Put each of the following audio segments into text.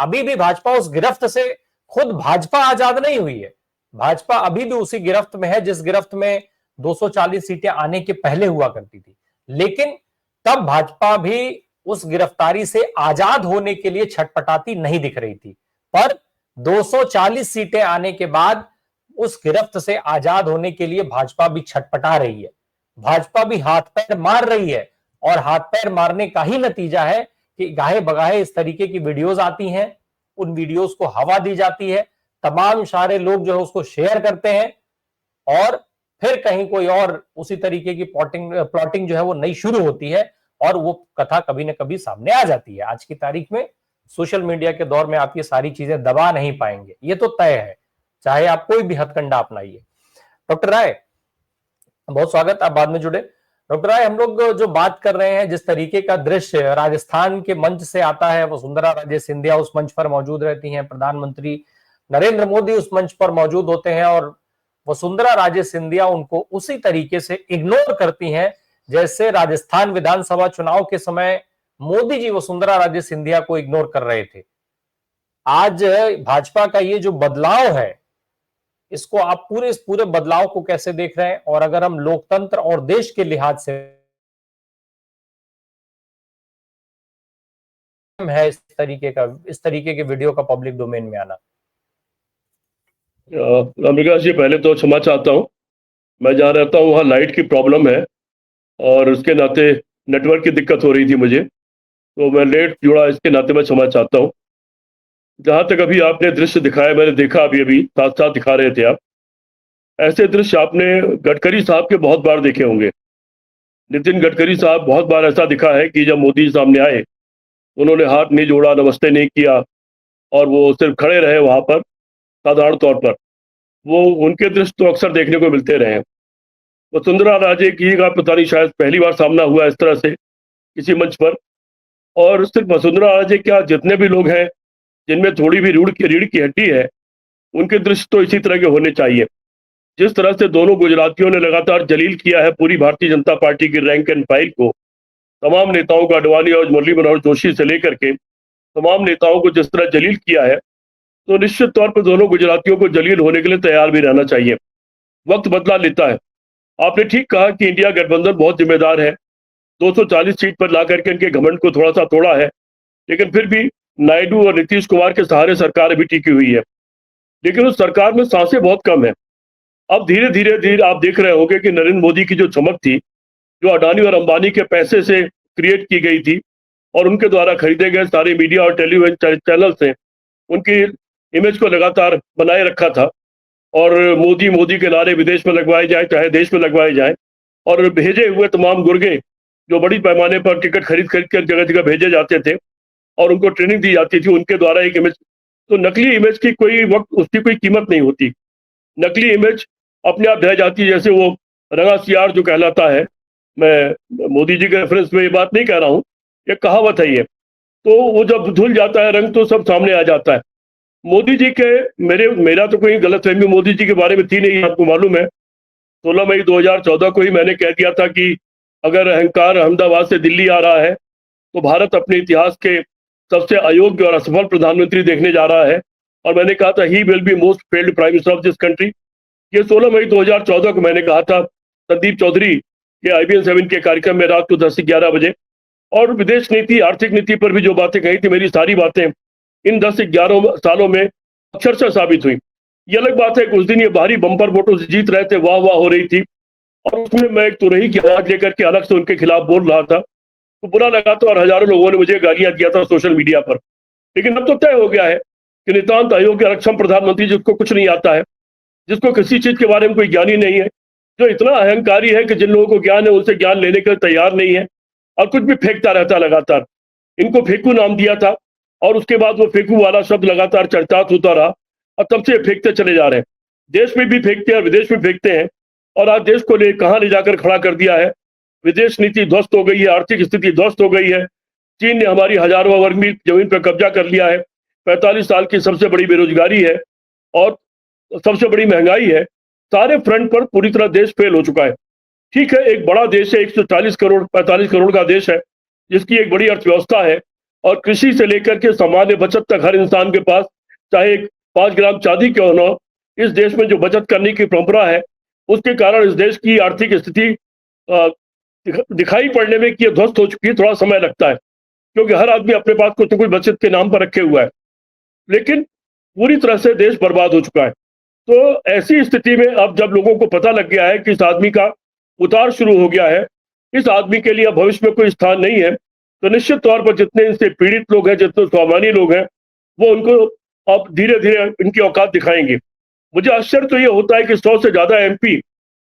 अभी भी भाजपा उस गिरफ्त से, खुद भाजपा आजाद नहीं हुई है, भाजपा अभी भी उसी गिरफ्त में है जिस गिरफ्त में 240 सीटें आने के पहले हुआ करती थी। लेकिन तब भाजपा भी उस गिरफ्तारी से आजाद होने के लिए छटपटाती नहीं दिख रही थी, पर 240 सीटें आने के बाद उस गिरफ्त से आजाद होने के लिए भाजपा भी छटपटा रही है, भाजपा भी हाथ पैर मार रही है। और हाथ पैर मारने का ही नतीजा है कि गाहे बगाहे इस तरीके की वीडियोस आती हैं, उन वीडियोस को हवा दी जाती है, तमाम सारे लोग जो है उसको शेयर करते हैं और फिर कहीं कोई और उसी तरीके की प्लॉटिंग जो है वो नई शुरू होती है और वो कथा कभी ना कभी सामने आ जाती है। आज की तारीख में सोशल मीडिया के दौर में आप ये सारी चीजें दबा नहीं पाएंगे, ये तो तय है, चाहे आप कोई भी हथकंडा अपनाइए। डॉक्टर राय, बहुत स्वागत, आप बाद में जुड़े। डॉक्टर राय, हम लोग जो बात कर रहे हैं, जिस तरीके का दृश्य राजस्थान के मंच से आता है, वसुंधरा राजे सिंधिया उस मंच पर मौजूद रहती हैं, प्रधानमंत्री नरेंद्र मोदी उस मंच पर मौजूद होते हैं और वसुंधरा राजे सिंधिया उनको उसी तरीके से इग्नोर करती हैं जैसे राजस्थान विधानसभा चुनाव के समय मोदी जी वसुंधरा राजे सिंधिया को इग्नोर कर रहे थे। आज भाजपा का ये जो बदलाव है, इसको आप इस पूरे बदलाव को कैसे देख रहे हैं? और अगर हम लोकतंत्र और देश के लिहाज से है इस तरीके के वीडियो का पब्लिक डोमेन में आना? अम्बिका जी, पहले तो क्षमा चाहता हूँ। मैं जहाँ रहता हूँ वहाँ लाइट की प्रॉब्लम है और उसके नाते नेटवर्क की दिक्कत हो रही थी मुझे, तो मैं लेट जुड़ा, इसके नाते मैं क्षमा चाहता हूँ। जहाँ तक अभी आपने दृश्य दिखाया, मैंने देखा, अभी साथ साथ दिखा रहे थे आप, ऐसे दृश्य आपने गडकरी साहब के बहुत बार देखे होंगे। नितिन गडकरी साहब बहुत बार ऐसा दिखा है कि जब मोदी सामने आए उन्होंने हाथ नहीं जोड़ा, नमस्ते नहीं किया और वो सिर्फ खड़े रहे वहां पर। साधारण तौर पर वो उनके दृश्य तो अक्सर देखने को मिलते रहे। वसुंधरा राजे की का पता नहीं, शायद पहली बार सामना हुआ इस तरह से किसी मंच पर। और सिर्फ वसुंधरा राजे क्या, जितने भी लोग हैं जिनमें थोड़ी भी रीढ़ की हड्डी है, उनके दृश्य तो इसी तरह के होने चाहिए। जिस तरह से दोनों गुजरातियों ने लगातार जलील किया है पूरी भारतीय जनता पार्टी की रैंक एंड फाइल को, तमाम नेताओं को, अडवाणी और मुरली मनोहर जोशी से लेकर के तमाम नेताओं को जिस तरह जलील किया है, तो निश्चित तौर पर दोनों गुजरातियों को जलील होने के लिए तैयार भी रहना चाहिए। वक्त बदला लेता है। आपने ठीक कहा कि इंडिया गठबंधन बहुत जिम्मेदार है, 240 सीट पर ला करके इनके घमंड को थोड़ा सा तोड़ा है, लेकिन फिर भी नायडू और नीतीश कुमार के सहारे सरकार अभी टिकी हुई है। लेकिन उस सरकार में सांसें बहुत कम है। अब धीरे धीरे आप देख रहे होंगे कि नरेंद्र मोदी की जो चमक थी, जो अडानी और अंबानी के पैसे से क्रिएट की गई थी और उनके द्वारा खरीदे गए सारे मीडिया और टेलीविजन चैनल से उनकी इमेज को लगातार बनाए रखा था। और मोदी मोदी के नारे विदेश में लगवाए जाए चाहे देश में लगवाए जाए, और भेजे हुए तमाम गुर्गे जो बड़ी पैमाने पर टिकट खरीद कर जगह जगह भेजे जाते थे और उनको ट्रेनिंग दी जाती थी उनके द्वारा एक इमेज। तो नकली इमेज की कोई वक्त उसकी कोई कीमत नहीं होती। नकली इमेज अपने आप ढह जाती है, जैसे वो रंगा सियार जो कहलाता है। मैं मोदी जी के रेफरेंस में ये बात नहीं कह रहा हूँ, ये कहावत है ये। तो वो जब धुल जाता है रंग तो सब सामने आ जाता है। मोदी जी के मेरा तो कोई गलतफहमी मोदी जी के बारे में थी नहीं, आपको मालूम है। 16 मई 2014 को ही मैंने कह दिया था कि अगर अहंकार अहमदाबाद से दिल्ली आ रहा है तो भारत अपने इतिहास के सबसे अयोग्य और असफल प्रधानमंत्री देखने जा रहा है। और मैंने कहा था he will be most failed prime minister of this country. ये 16 मई 2014 को मैंने कहा था संदीप चौधरी के IBN 7 के कार्यक्रम में रात को 10 से 11 बजे। और विदेश नीति, आर्थिक नीति पर भी जो बातें कही थी, मेरी सारी बातें इन 10 से 11 सालों में अक्षरशः साबित हुई। ये अलग बात है कि उस दिन ये भारी बम्पर वोटों से जीत रहे थे, वाह वाह हो रही थी, और उसमें मैं एक तुरही की आवाज लेकर के अलग से उनके खिलाफ बोल रहा था, तो बुरा लगा था और हजारों लोगों ने मुझे गालियां दिया था सोशल मीडिया पर। लेकिन अब तो तय हो गया है कि नितांत अयोग्य अक्षम प्रधानमंत्री, जिसको कुछ नहीं आता है, जिसको किसी चीज के बारे में कोई ज्ञान ही नहीं है, जो इतना अहंकारी है कि जिन लोगों को ज्ञान है उनसे ज्ञान लेने के लिए तैयार नहीं है और कुछ भी फेंकता रहता लगातार। इनको फेंकू नाम दिया था और उसके बाद वो फेंकू वाला शब्द लगातार चर्चात होता रहा और तब से फेंकते चले जा रहे हैं। देश में भी फेंकते हैं, विदेश में फेंकते हैं, और आज देश को कहाँ ले जाकर खड़ा कर दिया है। विदेश नीति ध्वस्त हो गई है, आर्थिक स्थिति ध्वस्त हो गई है। चीन ने हमारी हजारों वर्ग मील जमीन पर कब्जा कर लिया है। 45 साल की सबसे बड़ी बेरोजगारी है और सबसे बड़ी महंगाई है। सारे फ्रंट पर पूरी तरह देश फेल हो चुका है। ठीक है, एक बड़ा देश है, 140 करोड़ 45 करोड़ का देश है, जिसकी एक बड़ी अर्थव्यवस्था है, और कृषि से लेकर के सामान्य बचत तक हर इंसान के पास, चाहे 5 ग्राम चांदी क्यों न हो, इस देश में जो बचत करने की परंपरा है, उसके कारण इस देश की आर्थिक स्थिति दिखाई पड़ने में कि ये ध्वस्त हो चुकी है, थोड़ा समय लगता है, क्योंकि हर आदमी अपने पास कुछ न कुछ बचत के नाम पर रखे हुआ है, लेकिन पूरी तरह से देश बर्बाद हो चुका है। तो ऐसी स्थिति में अब जब लोगों को पता लग गया है कि इस आदमी का उतार शुरू हो गया है, इस आदमी के लिए अब भविष्य में कोई स्थान नहीं है, तो निश्चित तौर पर जितने इनसे पीड़ित लोग हैं, जितने स्वाभिमानी लोग हैं, वो उनको अब धीरे धीरे इनकी औकात दिखाएंगे। मुझे आश्चर्य तो ये होता है कि 100 से ज्यादा एमपी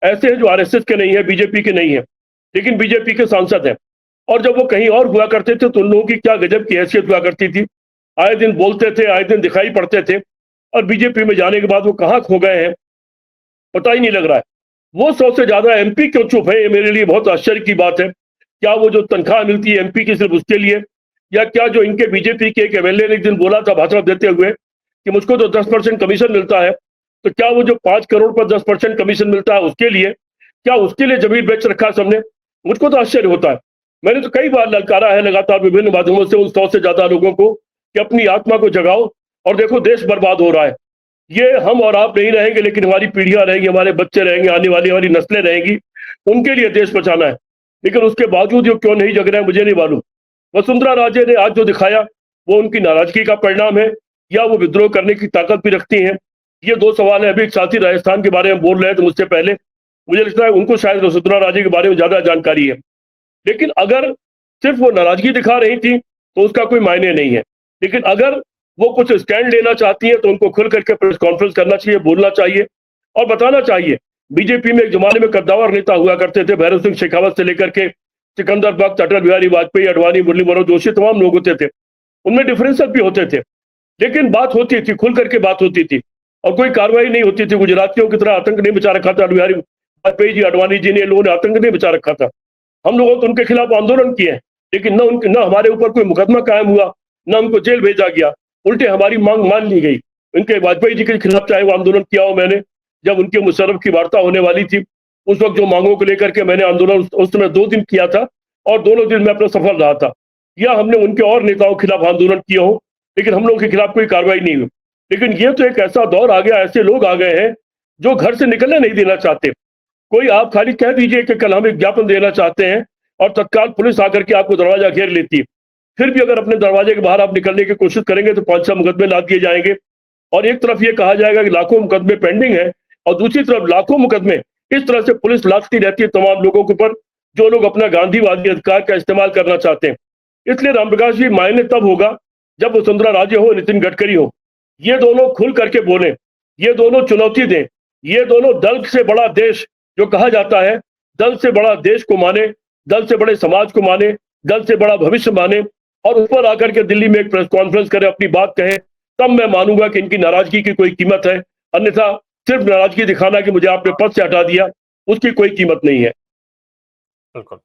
ऐसे हैं जो आरएसएस के नहीं है, बीजेपी के नहीं है, लेकिन बीजेपी के सांसद हैं। और जब वो कहीं और हुआ करते थे तो उन लोगों की क्या गजब की हैसियत हुआ करती थी, आए दिन बोलते थे, आए दिन दिखाई पड़ते थे, और बीजेपी में जाने के बाद वो कहाँ खो गए हैं पता ही नहीं लग रहा है। वो 100 से ज्यादा एमपी क्यों चुप है, ये मेरे लिए बहुत आश्चर्य की बात है। क्या वो जो तनख्वाह मिलती है एमपी की सिर्फ उसके लिए, या क्या जो इनके बीजेपी के एक एमएलए ने एक दिन बोला था भाषण देते हुए कि मुझको तो 10% कमीशन मिलता है, तो क्या वो जो 5 करोड़ पर 10% कमीशन मिलता है उसके लिए, क्या उसके लिए जमीन बेच रखा सबने? मुझको तो आश्चर्य होता है। मैंने तो कई बार ललकारा है लगातार विभिन्न माध्यमों से उन 100 से ज्यादा लोगों को कि अपनी आत्मा को जगाओ और देखो देश बर्बाद हो रहा है। ये हम और आप नहीं रहेंगे, लेकिन हमारी पीढ़ियां रहेंगी, हमारे बच्चे रहेंगे, आने वाली हमारी नस्लें रहेंगी, उनके लिए देश बचाना है। लेकिन उसके बावजूद ये क्यों नहीं जग रहे हैं मुझे नहीं मालूम। वसुंधरा राजे ने आज जो दिखाया वो उनकी नाराजगी का परिणाम है या वो विद्रोह करने की ताकत भी रखती हैं, ये 2 सवाल है। अभी एक साथी राजस्थान के बारे में बोल रहे थे मुझसे पहले, मुझे लगता है उनको शायद वसुंधरा राजे के बारे में ज्यादा जानकारी है। लेकिन अगर सिर्फ वो नाराजगी दिखा रही थी तो उसका कोई मायने नहीं है, लेकिन अगर वो कुछ स्टैंड लेना चाहती है तो उनको खुल करके प्रेस कॉन्फ्रेंस करना चाहिए, बोलना चाहिए और बताना चाहिए। बीजेपी में एक जमाने में कद्दावर नेता हुआ करते थे, भैरव सिंह शेखावत से लेकर के सिकंदर बख्त, अटल बिहारी वाजपेयी, अडवाणी, मुरली मनोहर जोशी, तमाम लोग होते थे, उनमें डिफरेंसेस भी होते थे, लेकिन बात होती थी, खुल करके बात होती थी और कोई कार्रवाई नहीं होती थी। गुजरातियों की तरह आतंक नहीं बचा रखा था अटल बिहारी वाजपेयी जी, अडवाणी जी ने, लोगों ने आतंक नहीं बचा रखा था। हम लोगों ने तो उनके खिलाफ आंदोलन किए, लेकिन न हमारे ऊपर कोई मुकदमा कायम हुआ, न उनको जेल भेजा गया, उल्टे हमारी मांग मान ली गई। उनके वाजपेयी जी के खिलाफ चाहे वो आंदोलन किया हो मैंने, जब उनके मुशर्रफ की वार्ता होने वाली थी उस वक्त जो मांगों को लेकर के मैंने आंदोलन उस समय 2 दिन किया था और दोनों दिन में अपना सफल रहा था। या हमने उनके और नेताओं के खिलाफ आंदोलन किया हो, लेकिन हम लोगों के खिलाफ कोई कार्रवाई नहीं हुई। लेकिन ये तो एक ऐसा दौर आ गया, ऐसे लोग आ गए हैं जो घर से निकलने नहीं देना चाहते। कोई आप खाली कह दीजिए कि कल हम एक ज्ञापन देना चाहते हैं और तत्काल पुलिस आकर के आपको दरवाजा घेर लेती है। फिर भी अगर अपने दरवाजे के बाहर आप निकलने की कोशिश करेंगे तो 5-6 मुकदमे लाद दिए जाएंगे और एक तरफ ये कहा जाएगा कि लाखों मुकदमे पेंडिंग है और दूसरी तरफ लाखों मुकदमे इस तरह से पुलिस लादती रहती है तमाम लोगों के ऊपर जो लोग अपना गांधीवादी अधिकार का इस्तेमाल करना चाहते हैं। इसलिए रामप्रकाश जी, मायने तब होगा जब वसुंधरा राजे हो, नितिन गडकरी हो, ये दोनों खुल करके बोले, ये दोनों चुनौती दें, ये दोनों दल से बड़ा देश जो कहा जाता है, दल से बड़ा देश को माने, दल से बड़े समाज को माने, दल से बड़ा भविष्य माने और ऊपर आकर के दिल्ली में एक प्रेस कॉन्फ्रेंस करे, अपनी बात कहे, तब मैं मानूंगा कि इनकी नाराजगी की कोई कीमत है। अन्यथा सिर्फ नाराजगी दिखाना कि मुझे आपने पद से हटा दिया, उसकी कोई कीमत नहीं है। बिल्कुल।